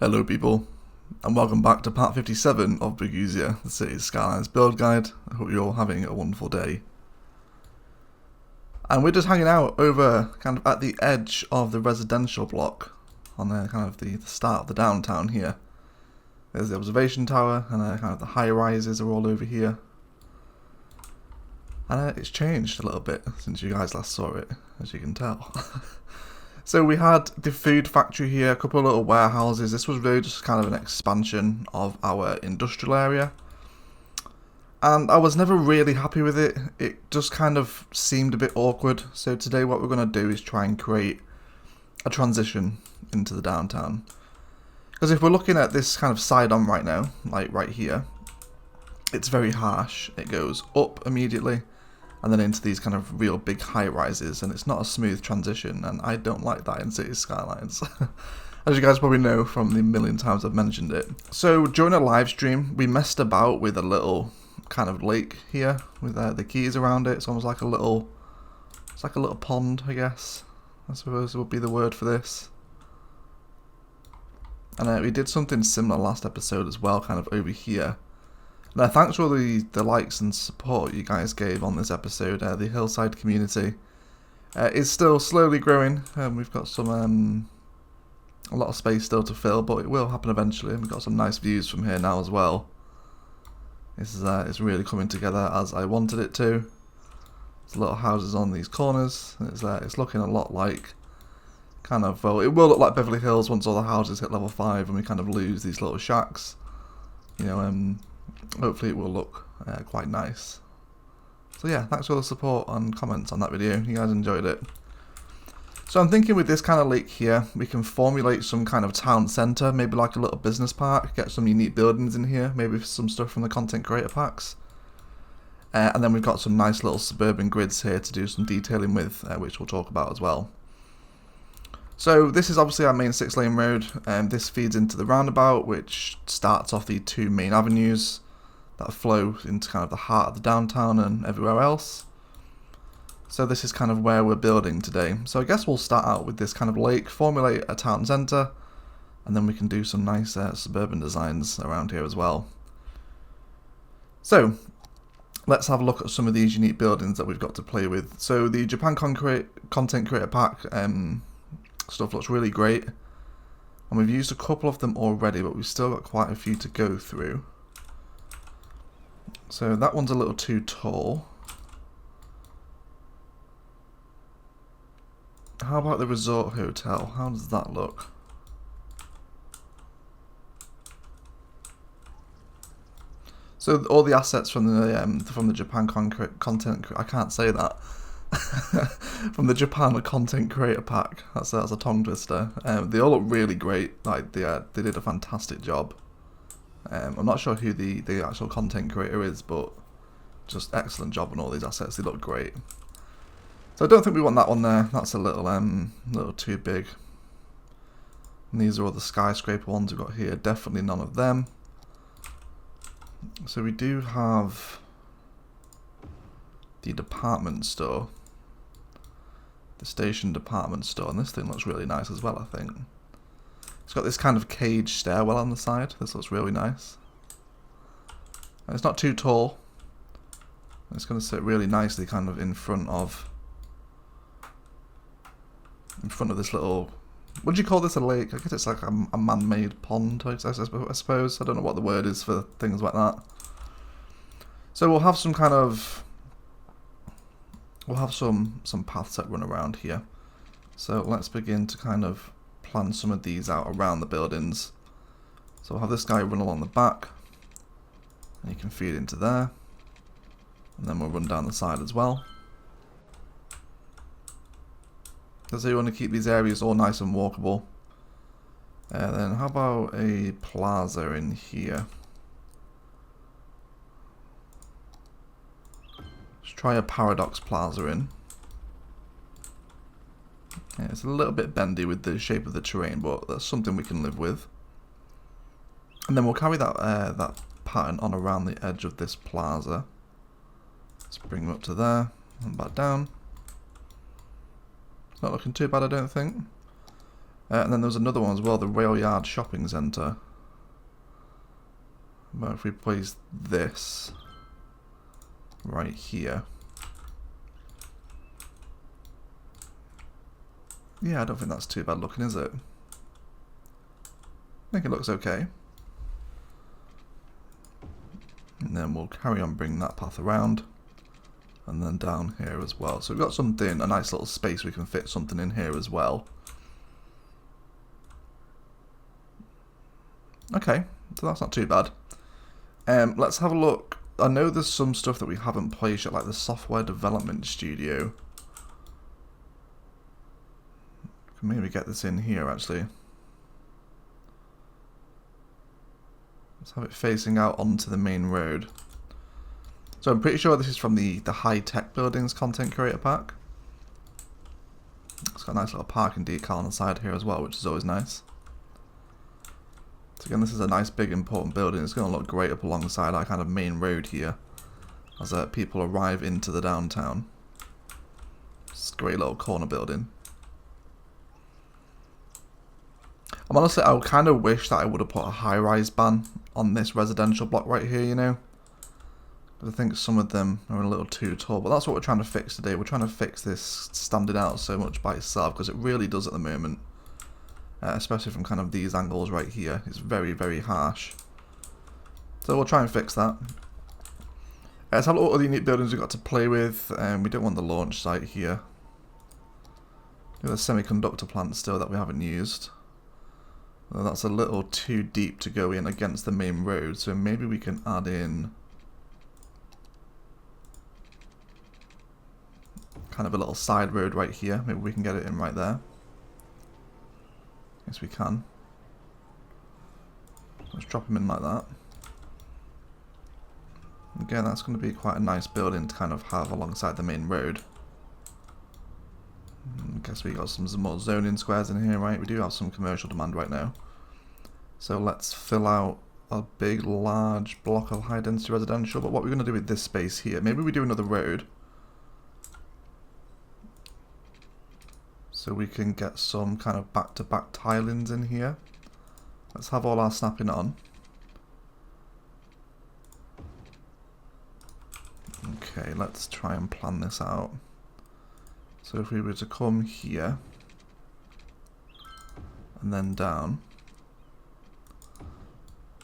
Hello people, and welcome back to part 57 of Bogusia, the city's Skylines build guide. I hope you're all having a wonderful day. And we're just hanging out over kind of at the edge of the residential block on kind of the start of the downtown here. There's the observation tower and kind of the high rises are all over here. And it's changed a little bit since you guys last saw it, as you can tell. So we had the food factory here, a couple of little warehouses. This was really just kind of an expansion of our industrial area. And I was never really happy with it. It just kind of seemed a bit awkward. So today what we're going to do is try and create a transition into the downtown. Because if we're looking at this kind of side on right now, like right here, it's very harsh. It goes up immediately and then into these kind of real big high rises, and it's not a smooth transition, and I don't like that in City Skylines. As you guys probably know from the million times I've mentioned it. So during a live stream, we messed about with a little kind of lake here with the keys around it. It's almost like a little, it's like a little pond, I guess. I suppose would be the word for this. And we did something similar last episode as well, kind of over here. Now, thanks for the likes and support you guys gave on this episode. The Hillside community is still slowly growing. We've got some a lot of space still to fill, but it will happen eventually. We've got some nice views from here now as well. This is it's really coming together as I wanted it to. There's little houses on these corners. It's looking a lot like kind of, well, it will look like Beverly Hills once all the houses hit level 5 and we kind of lose these little shacks. You know, hopefully it will look quite nice. So yeah, thanks for all the support and comments on that video. You guys enjoyed it. So I'm thinking with this kind of lake here, we can formulate some kind of town centre, maybe like a little business park, get some unique buildings in here, maybe some stuff from the content creator packs. And then we've got some nice little suburban grids here to do some detailing with, which we'll talk about as well. So this is obviously our main 6-lane road, and this feeds into the roundabout, which starts off the 2 main avenues that flow into kind of the heart of the downtown and everywhere else. So this is kind of where we're building today. So I guess we'll start out with this kind of lake, formulate a town centre, and then we can do some nice suburban designs around here as well. So let's have a look at some of these unique buildings that we've got to play with. So the Japan Content Creator Pack stuff looks really great, and we've used a couple of them already, but we've still got quite a few to go through. So that one's a little too tall. How about the resort hotel? How does that look? So all the assets from the Japan content, I can't say that. From the Japan Content Creator Pack. That's a tongue twister. They all look really great. Like they did a fantastic job. I'm not sure who the actual content creator is, but just excellent job on all these assets. They look great. So I don't think we want that one there. That's a little too big. And these are all the skyscraper ones we've got here. Definitely none of them. So we do have the department store. The station department store, and this thing looks really nice as well, I think. It's got this kind of cage stairwell on the side. This looks really nice. And it's not too tall. It's going to sit really nicely kind of in front of this little, what do you call this, a lake? I guess it's like a man-made pond, I suppose. I don't know what the word is for things like that. So we'll have some kind of, some paths that run around here. So let's begin to kind of plan some of these out around the buildings. So we'll have this guy run along the back, and you can feed into there, and then we'll run down the side as well. So you want to keep these areas all nice and walkable. And then how about a plaza in here? Let's try a Paradox Plaza in. Yeah, it's a little bit bendy with the shape of the terrain, but that's something we can live with. And then we'll carry that that pattern on around the edge of this plaza. Let's bring them up to there and back down. Not looking too bad, I don't think. And then there was another one as well, the Rail Yard Shopping Centre. But if we place this right here. Yeah, I don't think that's too bad looking, is it? I think it looks okay. And then we'll carry on bringing that path around. And then down here as well. So we've got something, a nice little space we can fit something in here as well. Okay, so that's not too bad. Let's have a look. I know there's some stuff that we haven't placed yet, like the software development studio. We can maybe get this in here actually. Let's have it facing out onto the main road. So I'm pretty sure this is from the high-tech buildings content creator pack. It's got a nice little parking decal on the side here as well, which is always nice. So again, this is a nice big important building. It's going to look great up alongside our kind of main road here as people arrive into the downtown. It's a great little corner building. Honestly, I kind of wish that I would have put a high-rise ban on this residential block right here, you know. I think some of them are a little too tall, but that's what we're trying to fix today. We're trying to fix this standing out so much by itself, because it really does at the moment. Especially from kind of these angles right here. It's very, very harsh. So we'll try and fix that. Let's have a look at all the unique buildings we've got to play with. We don't want the launch site here. There's a semiconductor plant still that we haven't used. Well, that's a little too deep to go in against the main road, so maybe we can add in kind of a little side road right here. Maybe we can get it in right there. Yes, we can. Let's drop them in like that. Again, that's going to be quite a nice building to kind of have alongside the main road. I guess we got some more zoning squares in here, right? We do have some commercial demand right now. So let's fill out a big, large block of high-density residential. But what we're going to do with this space here, maybe we do another road. So we can get some kind of back-to-back tilings in here. Let's have all our snapping on. Okay, let's try and plan this out. So if we were to come here and then down,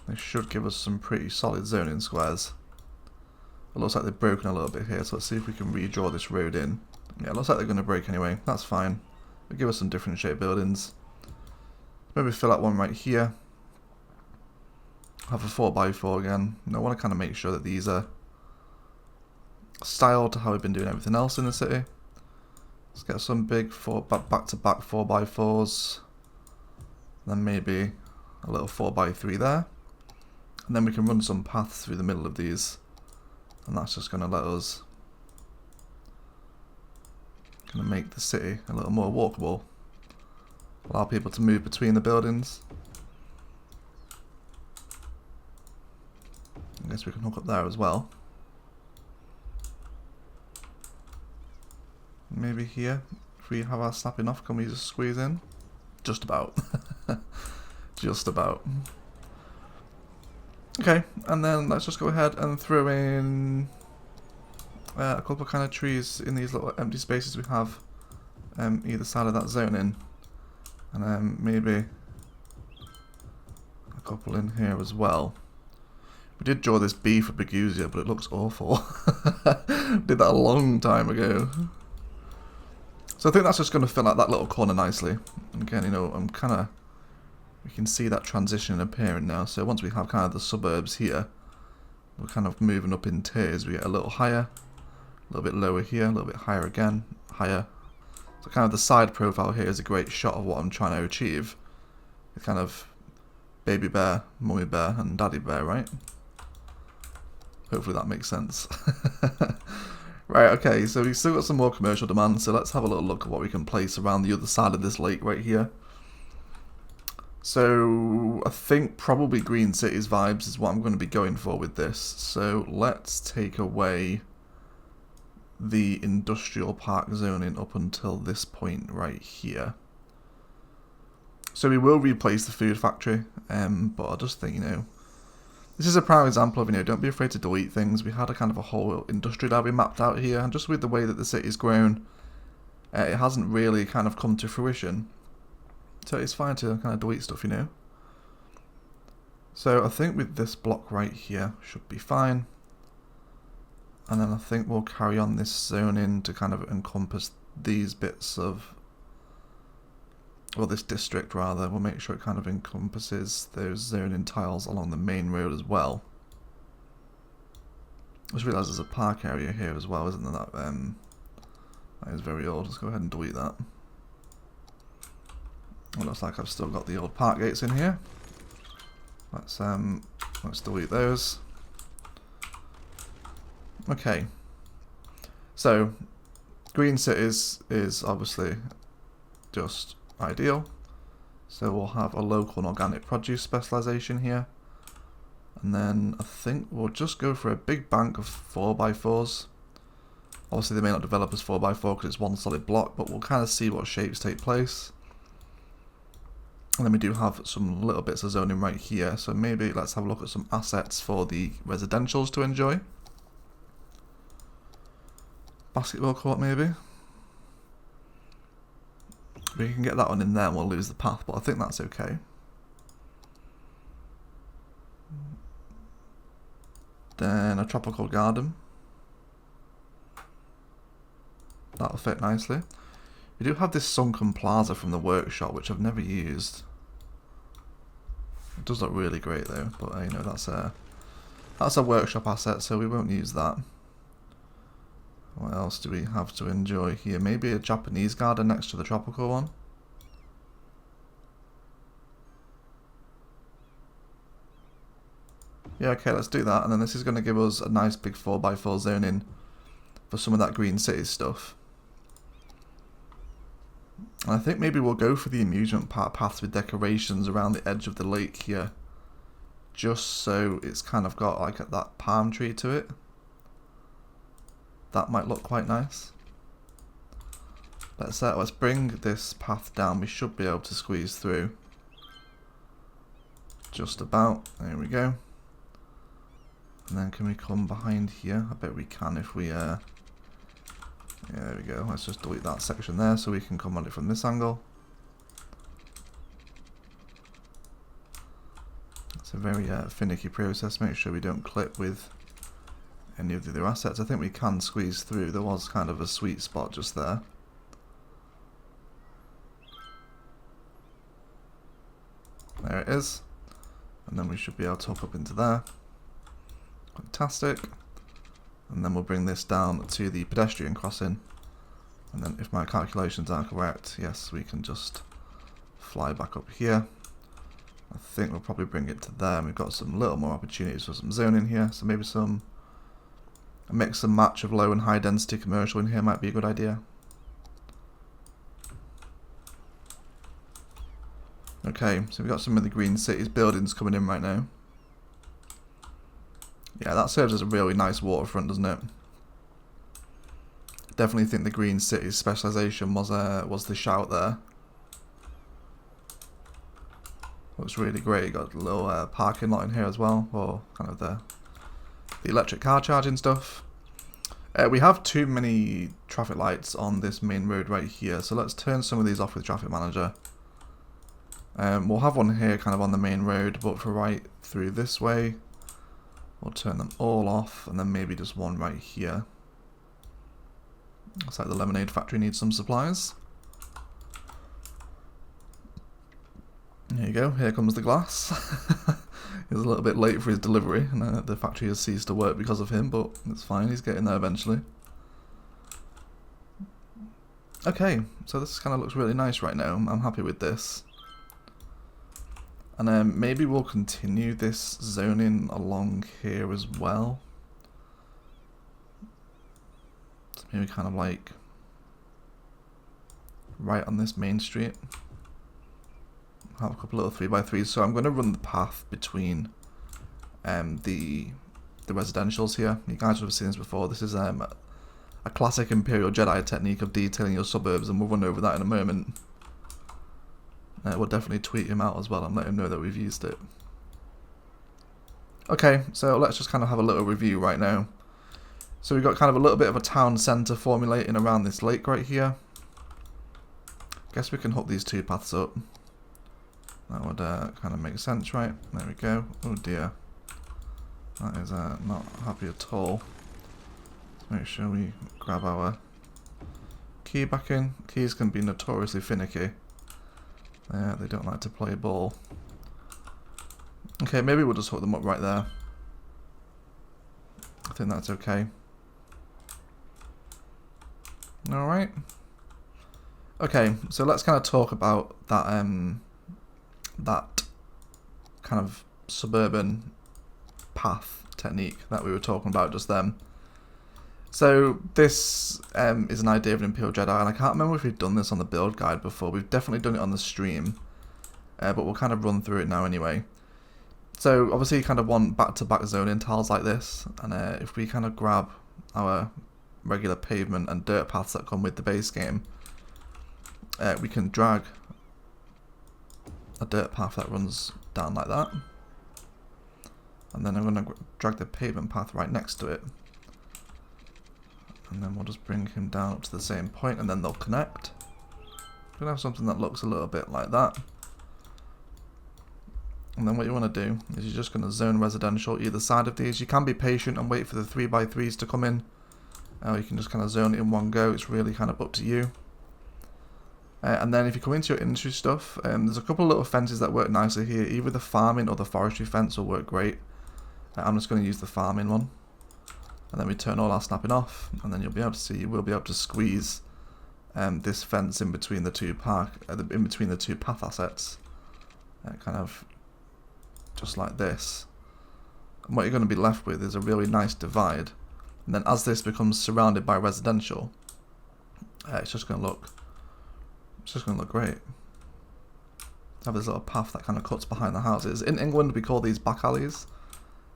they should give us some pretty solid zoning squares. It looks like they've broken a little bit here, so let's see if we can redraw this road in. Yeah, it looks like they're going to break anyway. That's fine. It'll give us some different shaped buildings. Maybe fill out one right here. Have a 4x4 again. I want to kind of make sure that these are styled to how we've been doing everything else in the city. Let's get some big back-to-back 4x4s. Then maybe a little 4x3 there. And then we can run some paths through the middle of these. And that's just going to let us kind of make the city a little more walkable. Allow people to move between the buildings. I guess we can hook up there as well. Maybe here, if we have our snapping off, can we just squeeze in? Just about. Just about. Okay, and then let's just go ahead and throw in a couple of kind of trees in these little empty spaces we have either side of that zone in. And then maybe a couple in here as well. We did draw this B for Begusia, but it looks awful. Did that a long time ago. So I think that's just going to fill out that little corner nicely. And again, you know, we can see that transition appearing now. So once we have kind of the suburbs here, we're kind of moving up in tiers. We get a little higher, a little bit lower here, a little bit higher again, higher. So kind of the side profile here is a great shot of what I'm trying to achieve. It's kind of baby bear, mummy bear, and daddy bear, right? Hopefully that makes sense. Right, okay, so we've still got some more commercial demand, so let's have a little look at what we can place around the other side of this lake right here. So I think probably Green Cities vibes is what I'm going to be going for with this. So let's take away the industrial park zoning up until this point right here. So we will replace the food factory, but I just think, you know, this is a prime example of, you know, don't be afraid to delete things. We had a kind of a whole industrial area mapped out here, and just with the way that the city's grown, it hasn't really kind of come to fruition. So it's fine to kind of delete stuff, you know. So I think with this block right here should be fine. And then I think we'll carry on this zoning to kind of encompass these bits of, well, this district rather. We'll make sure it kind of encompasses those zoning tiles along the main road as well. I just realised there's a park area here as well, isn't there? That is very old. Let's go ahead and delete that. It looks like I've still got the old park gates in here. Let's delete those. Okay. So green cities is obviously just ideal. So we'll have a local and organic produce specialization here. And then I think we'll just go for a big bank of 4x4s. Obviously they may not develop as 4x4 because it's one solid block, but we'll kind of see what shapes take place. And then we do have some little bits of zoning right here, so maybe let's have a look at some assets for the residentials to enjoy. Basketball court maybe. We can get that one in there and we'll lose the path, but I think that's okay. Then a tropical garden. That'll fit nicely. We do have this sunken plaza from the workshop, which I've never used. It does look really great though, but you know, that's a workshop asset, so we won't use that. What else do we have to enjoy here? Maybe a Japanese garden next to the tropical one. Yeah, okay, let's do that. And then this is going to give us a nice big 4x4 zoning for some of that green city stuff. And I think maybe we'll go for the amusement park paths with decorations around the edge of the lake here. Just so it's kind of got like that palm tree to it. That might look quite nice. Let's bring this path down. We should be able to squeeze through. Just about. There we go. And then can we come behind here? I bet we can if we yeah, there we go. Let's just delete that section there so we can come on it from this angle. It's a very finicky process. Make sure we don't clip with any of the other assets. I think we can squeeze through. There was kind of a sweet spot just there. There it is. And then we should be able to hook up into there. Fantastic. And then we'll bring this down to the pedestrian crossing. And then if my calculations are correct, yes, we can just fly back up here. I think we'll probably bring it to there. And we've got some little more opportunities for some zoning here. So maybe a mix and match of low and high density commercial in here might be a good idea. Okay, so we've got some of the green cities buildings coming in right now. Yeah, that serves as a really nice waterfront, doesn't it? Definitely think the green cities specialization was the shout there. Looks really great. Got a little parking lot in here as well, or kind of the electric car charging stuff. We have too many traffic lights on this main road right here, so let's turn some of these off with Traffic Manager. We'll have one here kind of on the main road, but for right through this way, we'll turn them all off, and then maybe just one right here. Looks like the lemonade factory needs some supplies. There you go, here comes the glass. He's a little bit late for his delivery, and the factory has ceased to work because of him, but it's fine, he's getting there eventually. Okay, so this kind of looks really nice right now. I'm happy with this. And then maybe we'll continue this zoning along here as well. So maybe kind of like right on this main street. Have a couple little 3x3s. So I'm going to run the path between the residentials here. You guys would have seen this before. This is a classic Imperial Jedi technique of detailing your suburbs, and we'll run over that in a moment. We'll definitely tweet him out as well and let him know that we've used it. Okay, so let's just kind of have a little review right now. So we've got kind of a little bit of a town centre formulating around this lake right here. Guess we can hook these two paths up. That would kind of make sense, right? There we go. Oh dear. That is not happy at all. Make sure we grab our key back in. Keys can be notoriously finicky. They don't like to play ball. Okay, maybe we'll just hook them up right there. I think that's okay. Alright. Okay, so let's kind of talk about that that kind of suburban path technique that we were talking about just then. So this is an idea of an Imperial Jedi, and I can't remember if we've done this on the build guide before. We've definitely done it on the stream, but we'll kind of run through it now anyway. So obviously you kind of want back-to-back zoning tiles like this, and if we kind of grab our regular pavement and dirt paths that come with the base game, we can drag a dirt path that runs down like that, and then I'm going to drag the pavement path right next to it, and then we'll just bring him down up to the same point, and then they'll connect. We're going to have something that looks a little bit like that. And then what you want to do is you're just going to zone residential either side of these. You can be patient and wait for the 3x3s to come in. You can just kind of zone it in one go. It's really kind of up to you. And then if you come into your industry stuff, there's a couple of little fences that work nicely here. Either the farming or the forestry fence will work great. I'm just going to use the farming one. And then we turn all our snapping off. And then you'll be able to see, you will be able to squeeze this fence in between the two path assets. Kind of just like this. And what you're going to be left with is a really nice divide. And then as this becomes surrounded by residential, it's just going to look great. Have this little path that kind of cuts behind the houses. In England we call these back alleys.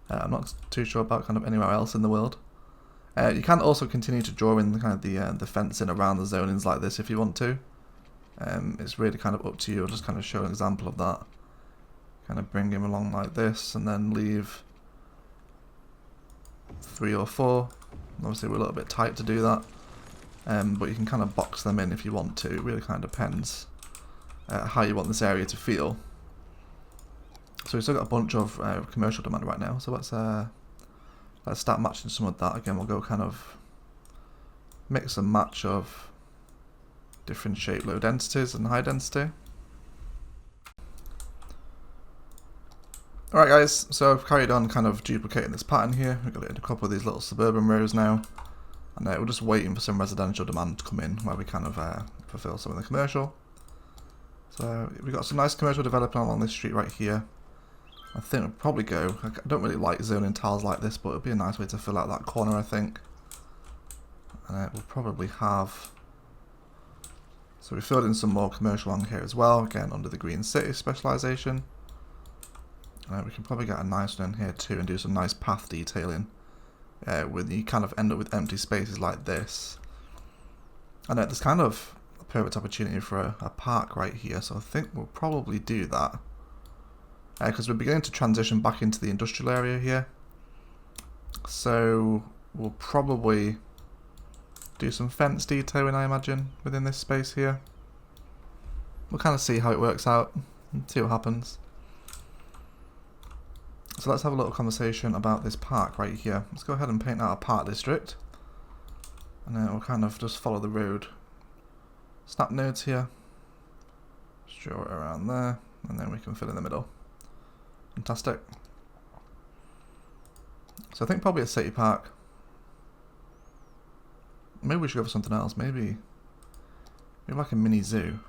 I'm not too sure about kind of anywhere else in the world. You can also continue to draw in the kind of the fencing around the zonings like this if you want to. It's really kind of up to you. I'll just kind of show an example of that. Kind of bring him along like this, and then leave 3 or 4. Obviously we're a little bit tight to do that, but you can kind of box them in if you want to. It really kind of depends how you want this area to feel. So we've still got a bunch of commercial demand right now, so let's start matching some of that. Again, we'll go kind of mix and match of different shape, low densities and high density. Alright guys, so I've carried on kind of duplicating this pattern here. We've got it in a couple of these little suburban rows now, and we're just waiting for some residential demand to come in where we kind of fulfill some of the commercial. So we've got some nice commercial developing along this street right here. I think we'll probably go, I don't really like zoning tiles like this, but it'll be a nice way to fill out that corner, I think. And we'll probably have, so we filled in some more commercial along here as well, again under the green city specialisation. We can probably get a nice one in here too and do some nice path detailing. When you kind of end up with empty spaces like this. And there's kind of a perfect opportunity for a park right here, so I think we'll probably do that. Because we're beginning to transition back into the industrial area here. So we'll probably do some fence detailing, I imagine, within this space here. We'll kind of see how it works out and see what happens. So let's have a little conversation about this park right here. Let's go ahead and paint out a park district. And then we'll kind of just follow the road. Snap nodes here. Just draw it around there. And then we can fill in the middle. Fantastic. So I think probably a city park. Maybe we should go for something else. Maybe like a mini zoo.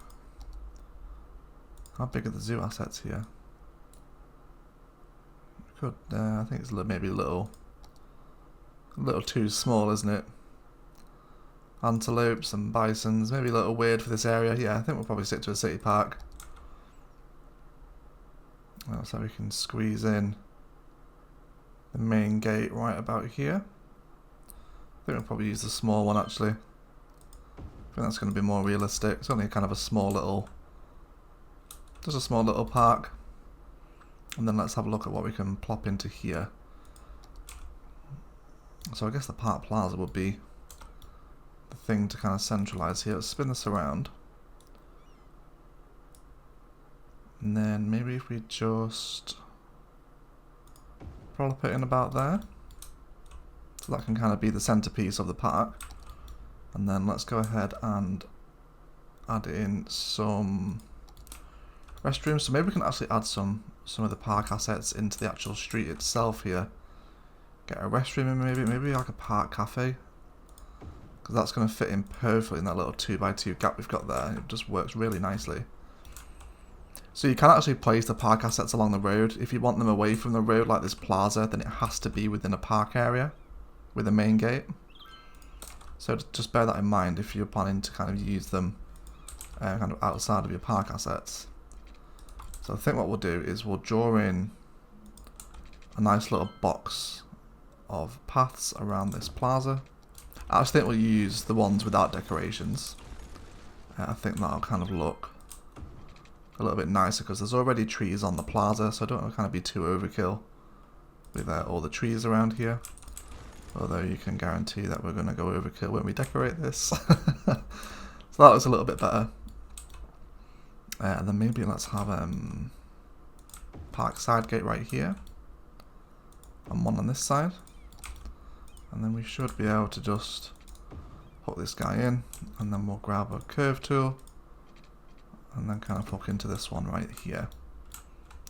How big are the zoo assets here? Could, I think it's maybe a little too small, isn't it? Antelopes and bisons, maybe a little weird for this area. Yeah, I think we'll probably stick to a city park. So we can squeeze in the main gate right about here. I think we'll probably use the small one actually. I think that's going to be more realistic. It's only kind of a small little Just a small little park. And then let's have a look at what we can plop into here. So I guess the park plaza would be the thing to kind of centralize here. Let's spin this around. And then maybe if we just prop it in about there. So that can kind of be the centerpiece of the park. And then let's go ahead and add in some restrooms. So maybe we can actually add some of the park assets into the actual street itself here. Get a restroom in, maybe like a park cafe, because that's going to fit in perfectly in that little 2x2 gap we've got there. It just works really nicely. So you can actually place the park assets along the road. If you want them away from the road like this plaza, then it has to be within a park area with a main gate. So just bear that in mind if you're planning to kind of use them kind of outside of your park assets. So I think what we'll do is we'll draw in a nice little box of paths around this plaza. I just think we'll use the ones without decorations. I think that'll kind of look a little bit nicer because there's already trees on the plaza, so I don't want to kind of be too overkill with all the trees around here. Although you can guarantee that we're going to go overkill when we decorate this. So that looks a little bit better. And then maybe let's have park side gate right here. And one on this side. And then we should be able to just hook this guy in. And then we'll grab a curve tool. And then kind of hook into this one right here.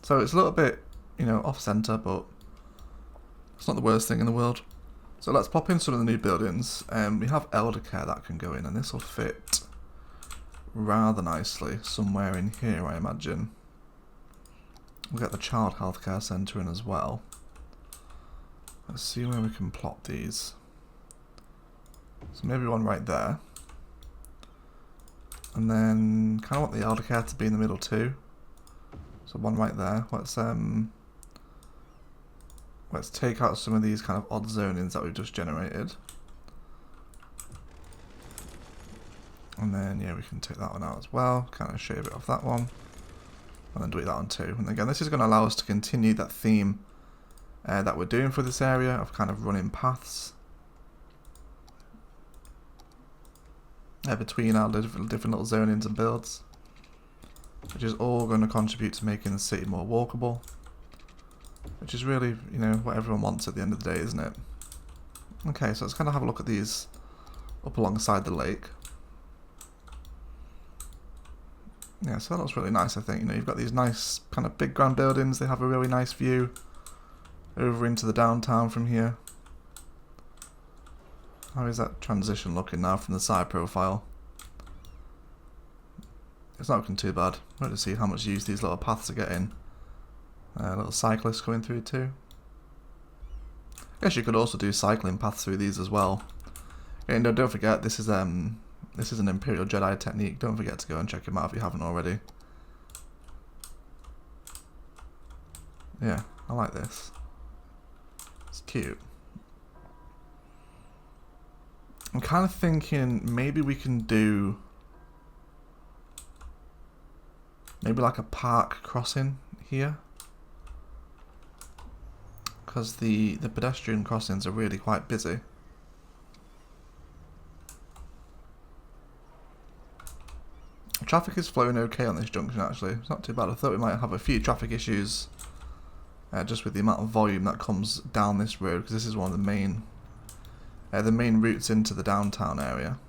So it's a little bit, you know, off center, but it's not the worst thing in the world. So let's pop in some of the new buildings. We have elder care that can go in, and this will fit rather nicely somewhere in here, I imagine. We'll get the child healthcare centre in as well. Let's see where we can plot these. So maybe one right there. And then kind of want the elder care to be in the middle too. So one right there. Let's take out some of these kind of odd zonings that we've just generated. And then, yeah, we can take that one out as well. Kind of shave it off that one. And then delete that one too. And again, this is going to allow us to continue that theme that we're doing for this area of kind of running paths between our different little zonings and builds. Which is all going to contribute to making the city more walkable. Which is really, you know, what everyone wants at the end of the day, isn't it? Okay, so let's kind of have a look at these up alongside the lake. Yeah, so that looks really nice, I think. You know, you've got these nice kind of big grand buildings. They have a really nice view over into the downtown from here. How is that transition looking now from the side profile? It's not looking too bad. We'll just see how much use these little paths are getting. Little cyclists coming through too. I guess you could also do cycling paths through these as well. And don't forget, this is an Imperial Jedi technique. Don't forget to go and check him out if you haven't already. Yeah, I like this. It's cute. I'm kind of thinking maybe we can do maybe like a park crossing here. Because the pedestrian crossings are really quite busy. Traffic is flowing okay on this junction actually. It's not too bad. I thought we might have a few traffic issues just with the amount of volume that comes down this road, because this is one of the main routes into the downtown area.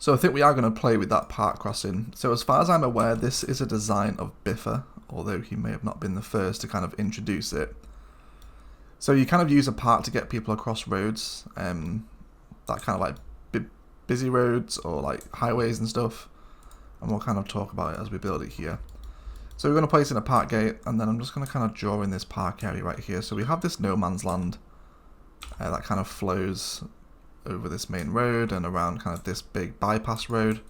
So I think we are going to play with that park crossing. So as far as I'm aware, this is a design of Biffa, although he may have not been the first to kind of introduce it. So you kind of use a park to get people across roads, that kind of like busy roads or like highways and stuff, and we'll kind of talk about it as we build it here. So we're going to place in a park gate, and then I'm just going to kind of draw in this park area right here. So we have this no man's land that kind of flows over this main road and around kind of this big bypass road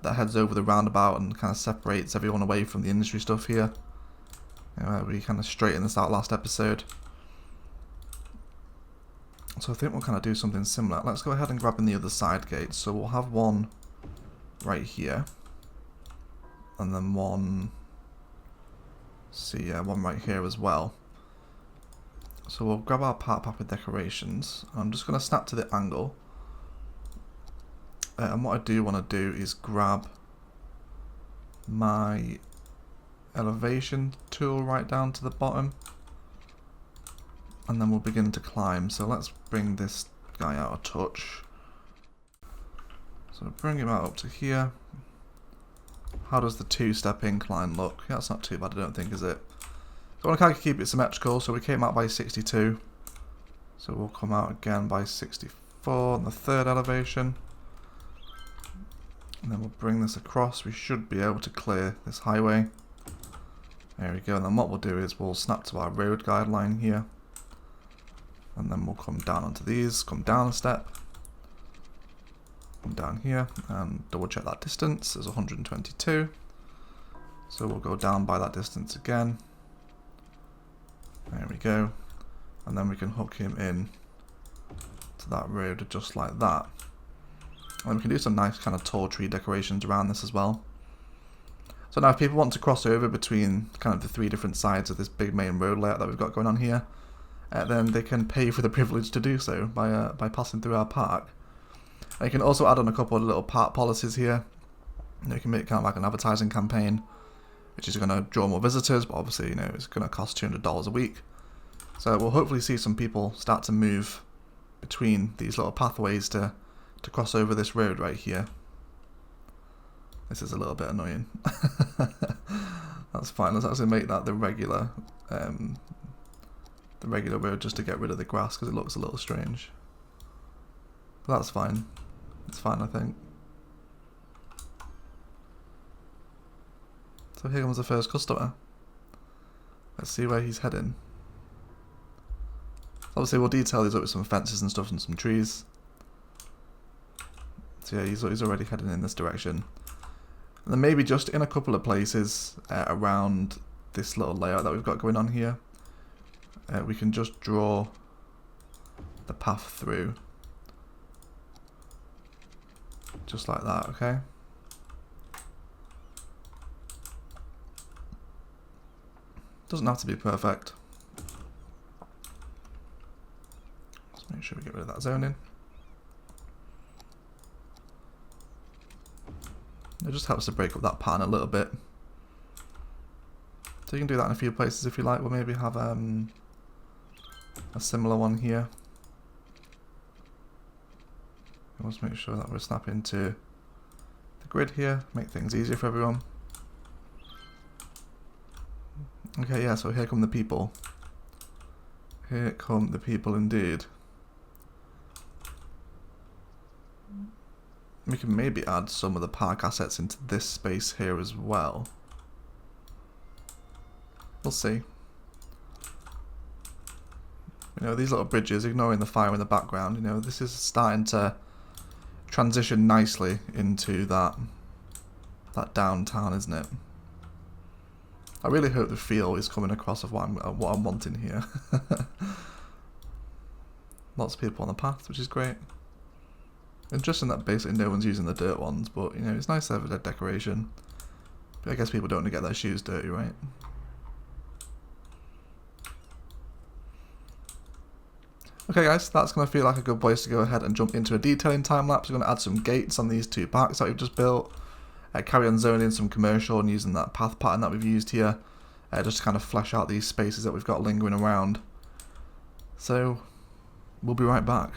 that heads over the roundabout and kind of separates everyone away from the industry stuff here. We kind of straightened this out last episode. So I think we'll kind of do something similar. Let's go ahead and grab in the other side gate. So we'll have one right here. and then one, see, yeah, one right here as well. So we'll grab our part pack with decorations. I'm just going to snap to the angle. And what I do want to do is grab my elevation tool right down to the bottom. And then we'll begin to climb. So let's bring this guy out of touch. So bring him out up to here. How does the two-step incline look? Yeah, that's not too bad, I don't think, is it? So I want to kind of keep it symmetrical, so we came out by 62. So we'll come out again by 64 on the third elevation. And then we'll bring this across. We should be able to clear this highway. There we go. And then what we'll do is we'll snap to our road guideline here. And then we'll come down onto these, come down a step. Come down here and double check that distance is 122. So we'll go down by that distance again. There we go. And then we can hook him in to that road just like that. And we can do some nice kind of tall tree decorations around this as well. So now if people want to cross over between kind of the three different sides of this big main road layout that we've got going on here, then they can pay for the privilege to do so by passing through our park. And you can also add on a couple of little park policies here. You can make kind of like an advertising campaign, which is going to draw more visitors, but obviously, it's going to cost $200 a week. So we'll hopefully see some people start to move between these little pathways to cross over this road right here. This is a little bit annoying. That's fine. Let's actually make that the regular road just to get rid of the grass because it looks a little strange. But that's fine. It's fine, I think. So here comes the first customer. Let's see where he's heading. Obviously we'll detail these up with some fences and stuff and some trees. So yeah, he's already heading in this direction. And then maybe just in a couple of places around this little layout that we've got going on here, we can just draw the path through. Just like that, okay? Doesn't have to be perfect. Let's make sure we get rid of that zoning. It just helps to break up that pattern a little bit. So you can do that in a few places if you like. We'll maybe have a similar one here. Let's make sure that we're snapping to the grid here, make things easier for everyone. Okay, yeah, so here come the people. Here come the people indeed. We can maybe add some of the park assets into this space here as well. We'll see. These little bridges, ignoring the fire in the background, this is starting to transition nicely into that downtown, isn't it? I really hope the feel is coming across of what I'm wanting here. Lots of people on the path, which is great. Interesting that basically no one's using the dirt ones, but it's nice to have a decoration. But I guess people don't want to get their shoes dirty, right? Okay guys, that's going to feel like a good place to go ahead and jump into a detailing time lapse. We're going to add some gates on these two parks that we've just built. Carry on zoning some commercial and using that path pattern that we've used here. Just to kind of flesh out these spaces that we've got lingering around. So, we'll be right back.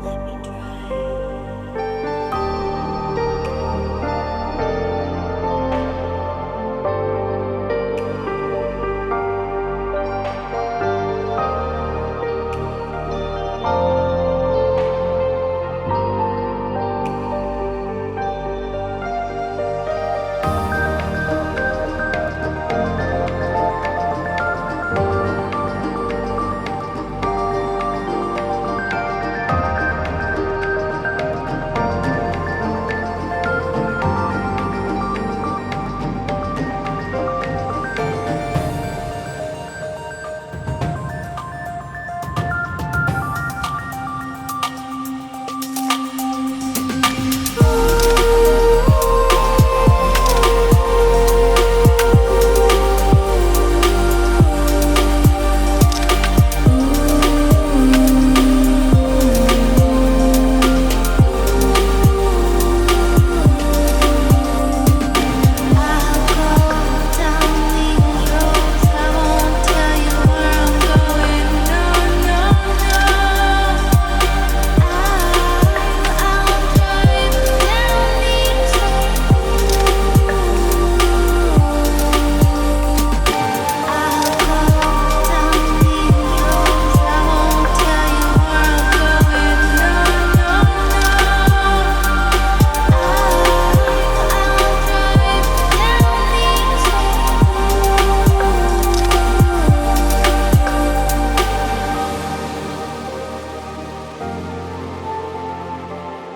Let me try.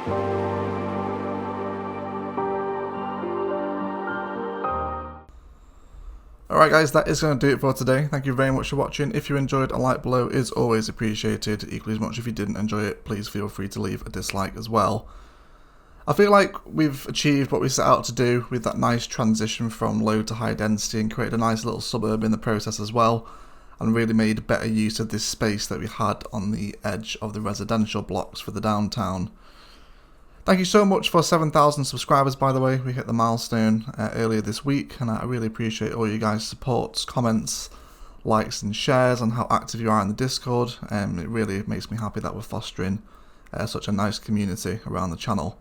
Alright guys, that is going to do it for today. Thank you very much for watching. If you enjoyed, a like below is always appreciated. Equally as much if you didn't enjoy it, please feel free to leave a dislike as well. I feel like we've achieved what we set out to do with that nice transition from low to high density and created a nice little suburb in the process as well, and really made better use of this space that we had on the edge of the residential blocks for the downtown. Thank you so much for 7,000 subscribers, by the way. We hit the milestone earlier this week, and I really appreciate all you guys' supports, comments, likes and shares, and how active you are in the Discord. It really makes me happy that we're fostering such a nice community around the channel.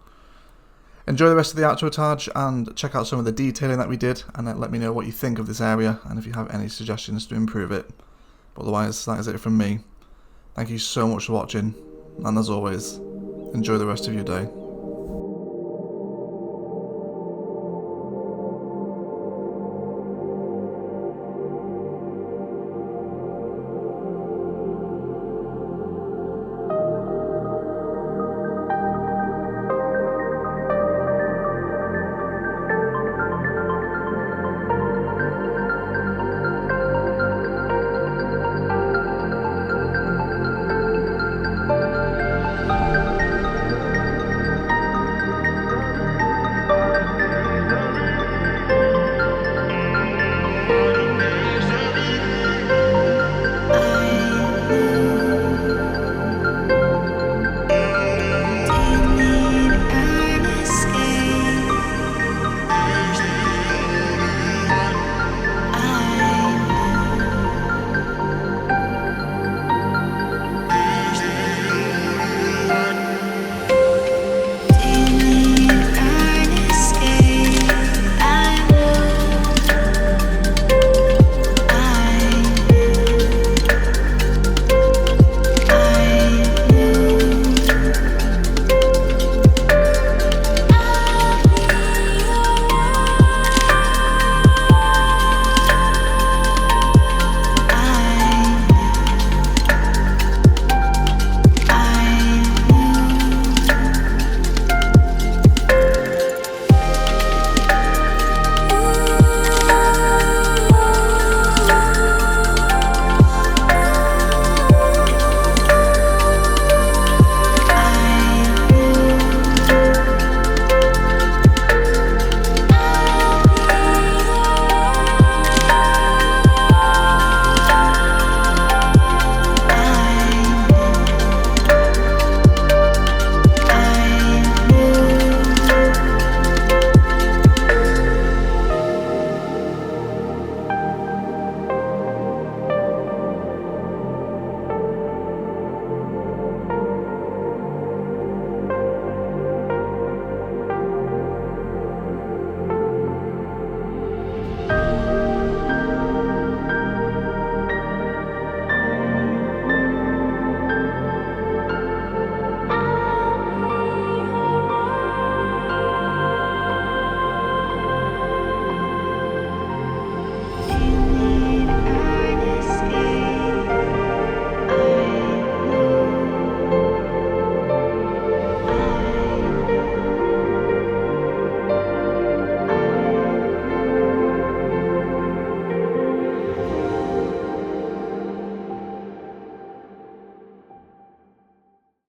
Enjoy the rest of the outro, Taj, and check out some of the detailing that we did, and let me know what you think of this area, and if you have any suggestions to improve it. But otherwise, that is it from me. Thank you so much for watching, and as always, enjoy the rest of your day.